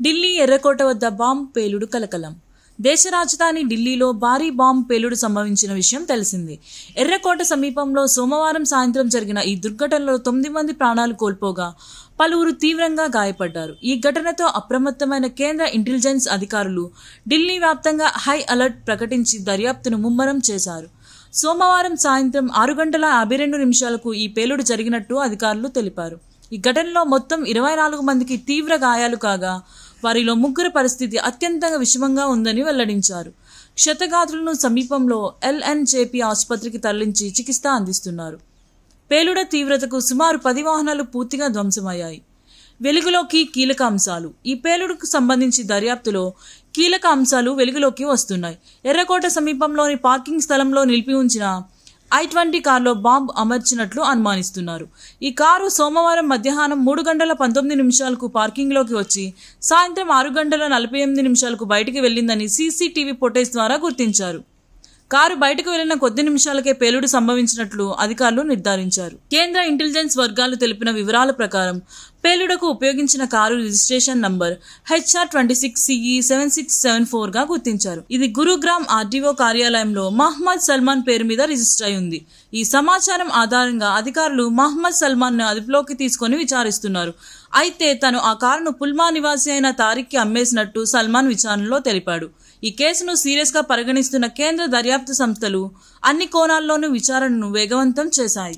ఢిల్లీ ఎర్రకోట వద్ద బాంబు పేలుడు కలకలం. దేశ రాజధాని ఢిల్లీలో భారీ బాంబు పేలుడు సంభవించిన విషయం తెలిసిందే. ఎర్రకోట సమీపంలో సోమవారం సాయంత్రం జరిగిన ఈ దుర్ఘటనలో 9 మంది ప్రాణాలు కోల్పోగా పలువురు తీవ్రంగా గాయపడ్డారు. ఈ ఘటనతో అప్రమత్తమైన కేంద్ర ఇంటెలిజెన్స్ అధికారులు ఢిల్లీ వ్యాప్తంగా హై అలర్ట్ ప్రకటించి దర్యాప్తును ముమ్మరం చేశారు. సోమవారం సాయంత్రం 6:52 ఈ పేలుడు జరిగినట్టు అధికారులు తెలిపారు. ఈ ఘటనలో మొత్తం 24 మందికి తీవ్ర గాయాలు కాగా వారిలో 3 పరిస్థితి అత్యంత విషమంగా ఉందని వెల్లడించారు. క్షతగాత్రులను సమీపంలో ఎల్ఎన్జేపీ ఆసుపత్రికి తరలించి చికిత్స అందిస్తున్నారు. పేలుడ తీవ్రతకు సుమారు 10 వాహనాలు పూర్తిగా ధ్వంసమయ్యాయి. వెలుగులోకి కీలక అంశాలు. ఈ పేలుడుకు సంబంధించి దర్యాప్తులో కీలక అంశాలు వెలుగులోకి వస్తున్నాయి. ఎర్రకోట సమీపంలోని పార్కింగ్ స్థలంలో నిలిపి ఉంచిన I-20 కారులో బాంబు అమర్చినట్లు అనుమానిస్తున్నారు. ఈ కారు సోమవారం మధ్యాహ్నం 3:19 పార్కింగ్లోకి వచ్చి సాయంత్రం 6:48 బయటికి వెళ్లిందని సీసీటీవీ ఫుటేజ్ ద్వారా గుర్తించారు. కారు బయటకు వెళ్లిన కొద్ది నిమిషాలకే పేలుడు సంభవించినట్లు అధికారులు నిర్ధారించారు. కేంద్ర ఇంటెలిజెన్స్ వర్గాలు తెలిపిన వివరాల ప్రకారం పేలుడుకు ఉపయోగించిన కారు రిజిస్ట్రేషన్ నంబర్ HR26CE7674గా గుర్తించారు. ఇది గురుగ్రామ్ ఆర్డీఓ కార్యాలయంలో మహమ్మద్ సల్మాన్ పేరు మీద రిజిస్టర్ అయి ఉంది. ఈ సమాచారం ఆధారంగా అధికారులు మహమ్మద్ సల్మాన్ ను అదుపులోకి తీసుకుని విచారిస్తున్నారు. అయితే తను ఆ కారును పుల్మా నివాసి అయిన తారిక్కి అమ్మేసినట్టు సల్మాన్ విచారణలో తెలిపాడు. ఈ కేసును సీరియస్ గా పరిగణిస్తున్న కేంద్ర దర్యాప్తు సంస్థలు అన్ని కోణాల్లోనూ విచారణను వేగవంతం చేశాయి.